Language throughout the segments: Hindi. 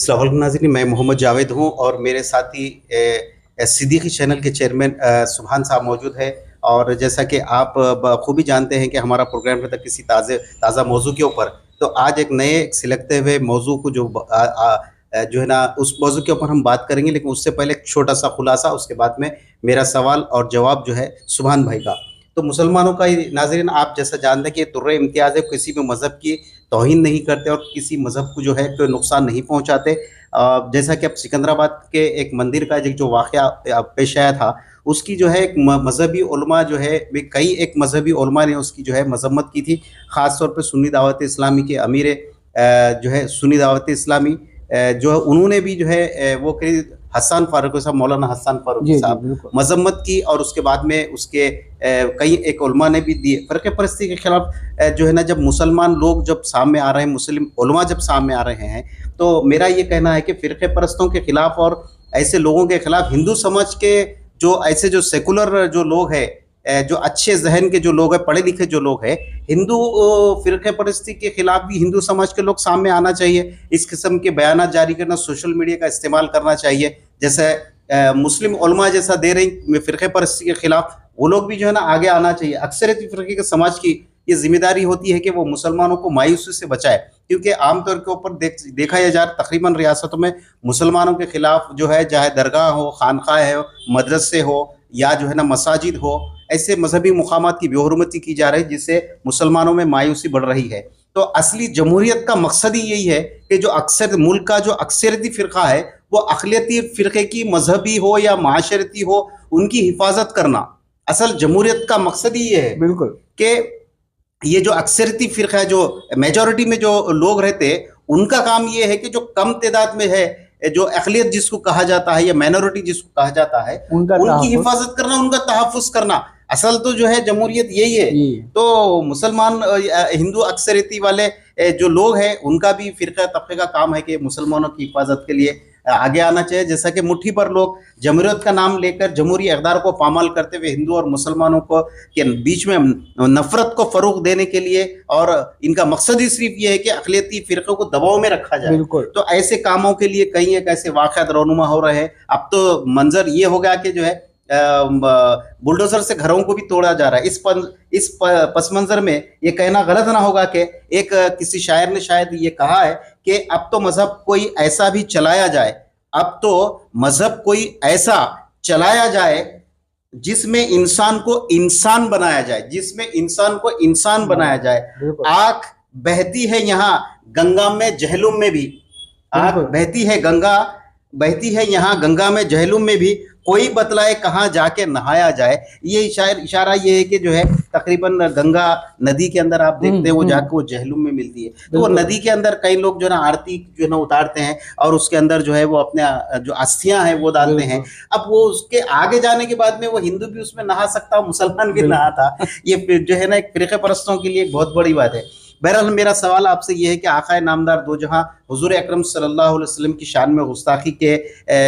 अस्सलाम वालेकुम नाज़रीन, मैं मोहम्मद जावेद हूँ और मेरे साथी सिद्दीकी चैनल के चेयरमैन सुभान साहब मौजूद है। और जैसा कि आप बखूबी जानते हैं कि हमारा प्रोग्राम रहता है किसी ताज़ा मौजू के ऊपर। तो आज एक नए सिलगते हुए मौजू को जो है ना उस मौजू के ऊपर हम बात करेंगे, लेकिन उससे पहले एक छोटा सा खुलासा, उसके बाद में मेरा सवाल और जवाब जो है सुभान भाई का। तो मुसलमानों का ये नाज़रीन, आप जैसा जानते हैं कि तुर्रे इम्तियाज़ है, किसी भी मज़हब की तौहीन नहीं करते और किसी मज़हब को जो है कोई नुकसान नहीं पहुँचाते। जैसा कि अब सिकंदराबाद के एक मंदिर का जो वाक़या पेश आया था, उसकी जो है एक मज़हबी उलमा जो है कई एक मज़हबी उलमा ने उसकी जो है मज़म्मत की थी। ख़ास तौर पे सुन्नी दावत इस्लामी के अमीर जो है सुन्नी दावत इस्लामी जो है उन्होंने भी जो है वो कई हसन फारूकी साहब, मौलाना हसन फारूकी साहब मज़म्मत की। और उसके बाद में उसके कई एक उलमा ने भी दिए फ़िरक़े परस्ती के ख़िलाफ़। जो है ना, जब मुसलमान लोग जब सामने आ रहे हैं, मुस्लिम उलमा जब सामने आ रहे हैं, तो मेरा ये कहना है कि फ़िरक़े परस्तों के ख़िलाफ़ और ऐसे लोगों के ख़िलाफ़ हिंदू समाज के जो ऐसे जो सेकुलर जो लोग हैं, जो अच्छे ज़हन के जो लोग हैं, पढ़े लिखे जो लोग हैं, हिंदू फ़िरक़े परस्ती के ख़िलाफ़ भी हिंदू समाज के लोग सामने आना चाहिए। इस किस्म के बयानात जारी करना, सोशल मीडिया का इस्तेमाल करना चाहिए। जैसे मुस्लिम उलमा जैसा दे रही फ़िरक़े परस्ती के ख़िलाफ़, वो लोग भी जो है ना आगे आना चाहिए। अक्सरियती फ़िरक़े के समाज की ये ज़िम्मेदारी होती है कि वो मुसलमानों को मायूसी से बचाए, क्योंकि आमतौर के ऊपर देखा यह जा तकरीबन रियासतों में मुसलमानों के ख़िलाफ़ जो है, चाहे दरगाह हो, खानक़ाह हो, मदरसे हो या जो है ना मसाजिद हो, ऐसे मजहबी मुकामात की बेहुरमती की जा रही है, जिससे मुसलमानों में मायूसी बढ़ रही है। तो असली जमहूरियत का मकसद ही यही है कि जो अक्सर मुल्क का जो अक्सरियती फ़िरक़ा है, वो अक़लियती फ़िरक़े की मजहबी हो या माशरती हो, उनकी हिफाजत करना। असल जमहूरियत का मकसद ही ये है बिल्कुल कि ये जो अक्सरियती फ़िरक़ा है, जो मेजॉरिटी में जो लोग रहते हैं, उनका काम ये है कि जो कम तादाद में है, जो अक़लियत जिसको कहा जाता है या माइनॉरिटी जिसको कहा जाता है, उनकी हिफाजत करना, उनका तहफ़्फ़ुज़ करना। असल तो जो है जमहूरियत यही है। तो मुसलमान हिंदू अक्सरियती वाले जो लोग हैं, उनका भी फ़िरक़ा तबक़े का काम है कि मुसलमानों की हिफाजत के लिए आगे आना चाहिए। जैसा कि मुट्ठी भर लोग जमहूरियत का नाम लेकर जमहूरी इक़्तिदार को पामाल करते हुए हिंदू और मुसलमानों को के बीच में नफ़रत को फ़रोग़ देने के लिए, और इनका मकसद ही सिर्फ ये है कि अक़लियती फ़िरक़ों को दबाव में रखा जाए। तो ऐसे कामों के लिए कई एक ऐसे वाक़यात रोनुमा हो रहे हैं। अब तो मंज़र ये हो गया कि जो है बुलडोज़र से घरों को भी तोड़ा जा रहा है। इस पस मंज़र में ये कहना गलत ना होगा कि एक किसी शायर ने शायद ये कहा है कि अब तो मज़हब कोई ऐसा भी चलाया जाए, अब तो मज़हब कोई ऐसा चलाया जाए जिसमें इंसान को इंसान बनाया जाए, जिसमें इंसान को इंसान बनाया जाए। आँख बहती है यहाँ गंगा में जहलुम में भी, आँख बहती है यहाँ गंगा में जहलुम में भी, कोई बतलाए कहाँ जाके नहाया जाए। ये इशारा ये है कि जो है तकरीबन गंगा नदी के अंदर आप देखते हैं वो जाके वो जहलुम में मिलती है। तो वो नदी के अंदर कई लोग जो है ना आरती जो है ना उतारते हैं और उसके अंदर जो है वो अपने जो अस्थियां हैं वो डालते हैं। अब वो उसके आगे जाने के बाद में वो हिंदू भी उसमें नहा सकता, मुसलमान भी नहाता। ये जो है ना एक फ़िरक़े परस्तों के लिए एक बहुत बड़ी बात है। बहरहाल मेरा सवाल आपसे ये है कि आक़ाए नामदार दो जहां हुज़ूर अकरम सल्लल्लाहु अलैहि वसल्लम की शान में गुस्ताखी के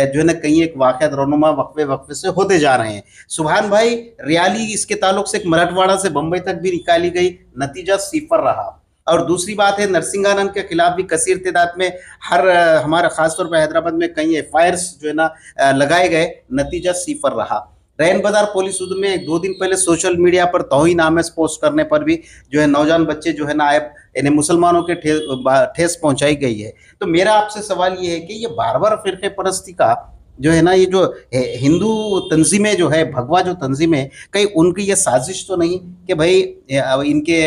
जो है ना कई एक वाक़यात रोनुमा वक्फे से होते जा रहे हैं। सुभान भाई, रैली इसके ताल्लुक से एक मराठवाड़ा से बम्बई तक भी निकाली गई, नतीजा 0 रहा। और दूसरी बात है, नरसिंहानंद के खिलाफ भी कसीर तादाद में हमारा खासतौर पर हैदराबाद में कई FIRs जो है ना लगाए गए, नतीजा 0 रहा। रैन बाजार पुलिस में 2 दिन पहले सोशल मीडिया पर तौहीन आमेज़ पोस्ट करने पर भी जो है नौजवान बच्चे जो है ना इन्हें मुसलमानों के ठेस पहुंचाई गई है। तो मेरा आपसे सवाल ये है कि ये बार-बार फ़िरक़े परस्ती का जो है ना, ये जो हिंदू तंजीमें जो है, भगवा जो तंजीमें, कहीं उनकी ये साजिश तो नहीं कि भाई इनके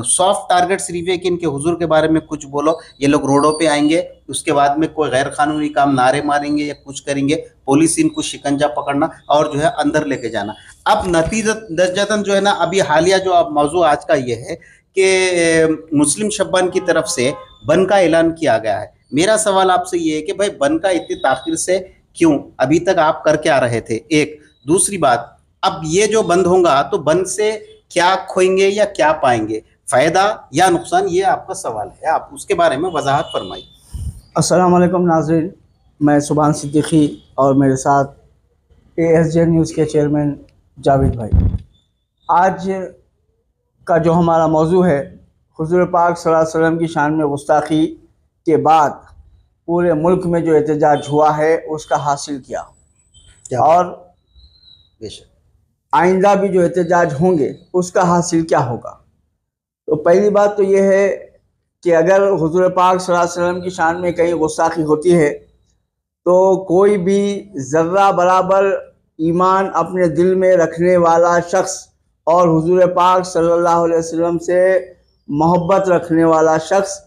सॉफ्ट टारगेट सिर्फ है कि इनके हुजूर के बारे में कुछ बोलो, ये लोग रोडों पे आएंगे, उसके बाद में कोई गैर कानूनी काम नारे मारेंगे या कुछ करेंगे, पुलिस इनको शिकंजा पकड़ना और जो है अंदर लेके जाना। अब नतीजतन जो है ना, अभी हालिया जो अब मौजू आज का ये है कि मुस्लिम शब्बान की तरफ से बंद का ऐलान किया गया है। मेरा सवाल आपसे ये है कि भाई बंद का इतनी ताख़ीर से क्यों? अभी तक आप कर क्या रहे थे? एक दूसरी बात, अब ये जो बंद होगा तो बंद से क्या खोएंगे या क्या पाएंगे, फ़ायदा या नुकसान? ये आपका सवाल है, आप उसके बारे में वजाहत फरमाइए। अस्सलाम वालेकुम नाज़रीन, मैं सुभान सिद्दीकी और मेरे साथ ASJ न्यूज़ के चेयरमैन जावेद भाई। आज का जो हमारा मौजू है, हुज़ूर पाक सल्लल्लाहु अलैहि वसल्लम की शान में गुस्ताखी के बाद पूरे मुल्क में जो एहतजाज हुआ है उसका हासिल किया, क्या और बेशक आइंदा भी जो एहतजाज होंगे उसका हासिल क्या होगा। तो पहली बात तो ये है कि अगर हुजूर पाक सल्लल्लाहु अलैहि वसल्लम की शान में कहीं गुस्ताखी होती है तो कोई भी ज़र्रा बराबर ईमान अपने दिल में रखने वाला शख्स और हुजूर पाक सल्लल्लाहु अलैहि वसल्लम से मोहब्बत रखने वाला शख्स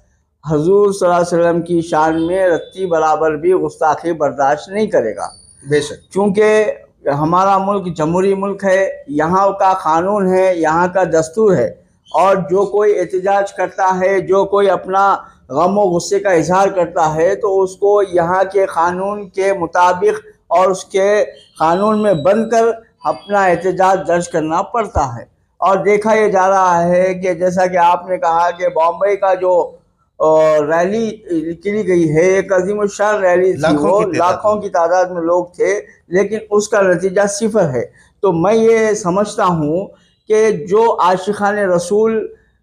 हुजूर सल्लल्लाहु अलैहि वसल्लम की शान में रत्ती बराबर भी गुस्ताखी बर्दाश्त नहीं करेगा। बेशक क्योंकि हमारा मुल्क जमहूरी मुल्क है, यहाँ का कानून है, यहाँ का दस्तूर है, और जो कोई एहतजाज करता है, जो कोई अपना गम व गुस्से का इजहार करता है तो उसको यहाँ के कानून के मुताबिक और उसके कानून में बंद कर अपना एहतजाज दर्ज करना पड़ता है। और देखा ये जा रहा है कि जैसा कि आपने कहा कि बॉम्बे का जो रैली निकली गई है, एक अजीमुशान रैली थी, वो लाखों की तादाद में लोग थे, लेकिन उसका नतीजा सिफर है। तो मैं ये समझता हूँ कि जो आशिकान रसूल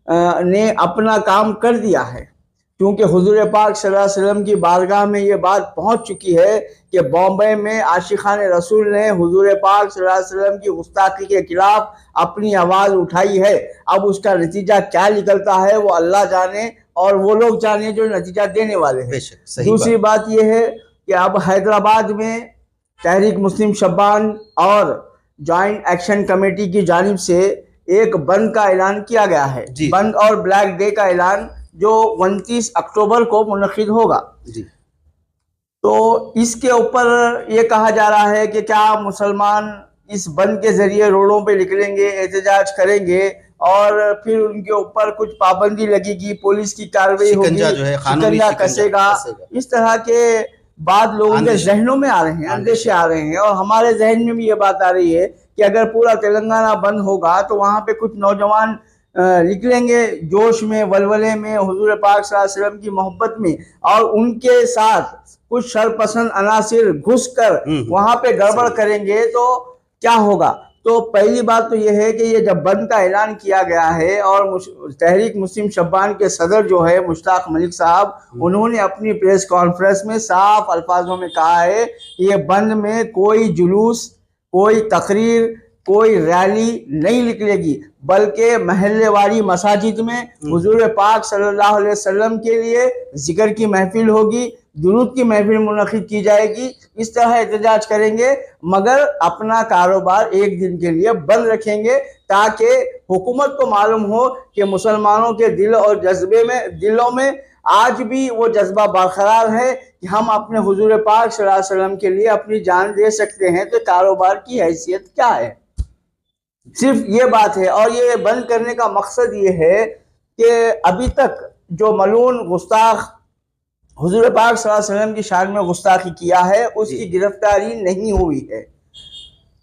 ने अपना काम कर दिया है, क्योंकि हुजूर पाक सल्लल्लाहु अलैहि वसल्लम की बारगाह में ये बात पहुंच चुकी है कि बॉम्बे में आशिकान रसूल ने हुजूर पाक सल्लल्लाहु अलैहि वसल्लम की गुस्ताखी के खिलाफ अपनी आवाज़ उठाई है। अब उसका नतीजा क्या निकलता है वो अल्लाह जाने और वो लोग जाने जो नतीजा देने वाले हैं। दूसरी बात यह है कि अब हैदराबाद में तहरीक मुस्लिम शब्बान और जॉइंट एक्शन कमेटी की जानिब से एक बंद का ऐलान किया गया है, बंद और ब्लैक डे का ऐलान, जो 29 अक्टूबर को मुनक्किद होगा जी। तो इसके ऊपर ये कहा जा रहा है कि क्या मुसलमान इस बंद के जरिए रोडों पे निकलेंगे, एहतजाज करेंगे और फिर उनके ऊपर कुछ पाबंदी लगेगी, पुलिस की कार्रवाई होगी, शिकंजा कसेगा। इस तरह के बात लोगों के जहनों में आ रहे हैं, अंदेशे आ रहे हैं, और हमारे जहन में भी ये बात आ रही है कि अगर पूरा तेलंगाना बंद होगा तो वहाँ पे कुछ नौजवान निकलेंगे जोश में, वलवले में, हुजूर पाक सल्लल्लाहु अलैहि वसल्लम की मोहब्बत में, और उनके साथ कुछ शरपसंद अनासिर घुसकर वहाँ पे गड़बड़ करेंगे तो क्या होगा। तो पहली बात तो यह है कि ये जब बंद का ऐलान किया गया है और तहरीक मुस्लिम शब्बान के सदर जो है मुश्ताक मलिक साहब, उन्होंने अपनी प्रेस कॉन्फ्रेंस में साफ अल्फाजों में कहा है कि ये बंद में कोई जुलूस, कोई तकरीर, कोई रैली नहीं निकलेगी, बल्कि महल्लेवारी मसाजिद में हुजूर पाक सल्लल्लाहु अलैहि वसल्लम के लिए जिक्र की महफिल होगी, दुरूद की महफिल मुनक्किद की जाएगी। इस तरह एहतजाज करेंगे, मगर अपना कारोबार एक दिन के लिए बंद रखेंगे ताकि हुकूमत को मालूम हो कि मुसलमानों के दिल और दिलों में आज भी वो जज्बा बरकरार है कि हम अपने हुजूर पाक सल्लल्लाहु अलैहि वसल्लम के लिए अपनी जान दे सकते हैं। तो कारोबार की हैसियत क्या है, सिर्फ ये बात है। और ये बंद करने का मकसद ये है कि अभी तक जो मलून गुस्ताख हुजूर पाक सल्लल्लाहु अलैहि वसल्लम की शान में गुस्ताखी किया है उसकी गिरफ्तारी नहीं हुई है,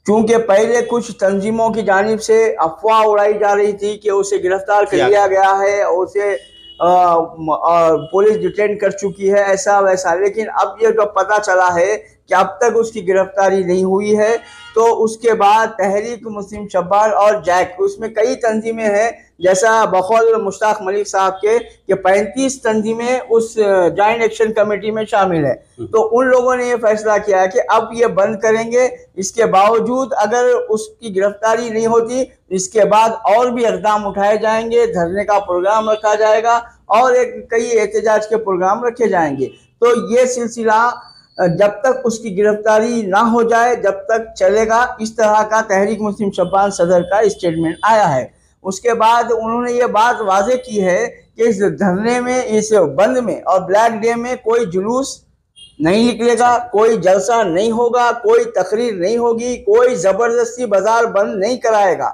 क्योंकि पहले कुछ तंजीमों की जानिब से अफवाह उड़ाई जा रही थी कि उसे गिरफ्तार कर लिया गया है, उसे पुलिस डिटेन कर चुकी है, ऐसा वैसा। लेकिन अब ये जो पता चला है कि अब तक उसकी गिरफ्तारी नहीं हुई है, तो उसके बाद तहरीक मुस्लिम शब्बान और जैक, उसमें कई तंजीमें हैं, जैसा बकौल मुश्ताक मलिक साहब के कि 35 तंजीमें उस जॉइंट एक्शन कमेटी में शामिल है। तो उन लोगों ने ये फैसला किया है कि अब ये बंद करेंगे। इसके बावजूद अगर उसकी गिरफ्तारी नहीं होती, इसके बाद और भी इक़दाम उठाए जाएंगे, धरने का प्रोग्राम रखा जाएगा और कई एहतजाज के प्रोग्राम रखे जाएंगे। तो ये सिलसिला जब तक उसकी गिरफ्तारी ना हो जाए जब तक चलेगा। इस तरह का तहरीक मुस्लिम शब्बान सदर का स्टेटमेंट आया है। उसके बाद उन्होंने ये बात वाज़ेह की है कि इस धरने में, इस बंद में और ब्लैक डे में कोई जुलूस नहीं निकलेगा, कोई जलसा नहीं होगा, कोई तकरीर नहीं होगी, कोई ज़बरदस्ती बाजार बंद नहीं कराएगा।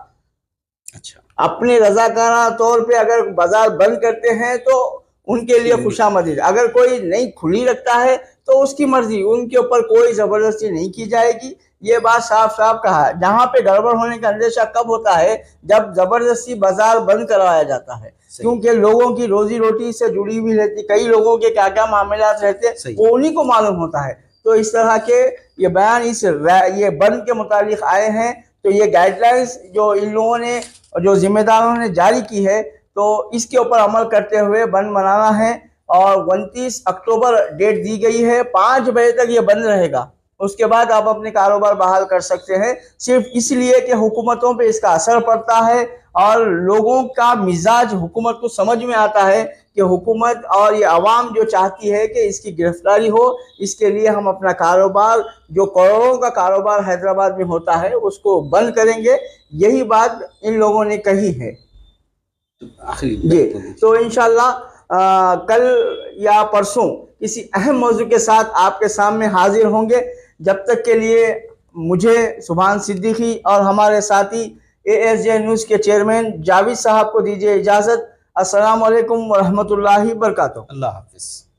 अच्छा, अपने रज़ाकाना तौर पे अगर बाजार बंद करते हैं तो उनके लिए खुशामदीद, अगर कोई नहीं खुली रखता है तो उसकी मर्जी, उनके ऊपर कोई ज़बरदस्ती नहीं की जाएगी। ये बात साफ साफ कहा है। जहाँ पे गड़बड़ होने का अंदेशा कब होता है, जब ज़बरदस्ती बाजार बंद करवाया जाता है, क्योंकि लोगों की रोजी रोटी से जुड़ी हुई रहती, कई लोगों के क्या क्या मामलात रहते वो उन्हीं को मालूम होता है। तो इस तरह के ये बयान ये बंद के मुतालिक आए हैं। तो ये गाइडलाइंस जो इन लोगों ने, जो जिम्मेदारों ने जारी की है, तो इसके ऊपर अमल करते हुए बंद मनाना है। और 29 अक्टूबर डेट दी गई है। 5 बजे तक ये बंद रहेगा, उसके बाद आप अपने कारोबार बहाल कर सकते हैं। सिर्फ इसलिए कि हुकूमतों पे इसका असर पड़ता है और लोगों का मिजाज हुकूमत को समझ में आता है कि हुकूमत और ये आवाम जो चाहती है कि इसकी गिरफ्तारी हो, इसके लिए हम अपना कारोबार, जो करोड़ों का कारोबार हैदराबाद में होता है, उसको बंद करेंगे। यही बात इन लोगों ने कही है आखिरी जी। तो इंशाल्लाह कल या परसों किसी अहम मौजू के साथ आपके सामने हाजिर होंगे। जब तक के लिए मुझे सुभान सिद्दीकी और हमारे साथी ASJ न्यूज़ के चेयरमैन जावेद साहब को दीजिए इजाज़त। अस्सलाम वालेकुम व रहमतुल्लाहि व बरकातुहू। अल्लाह हाफिज़।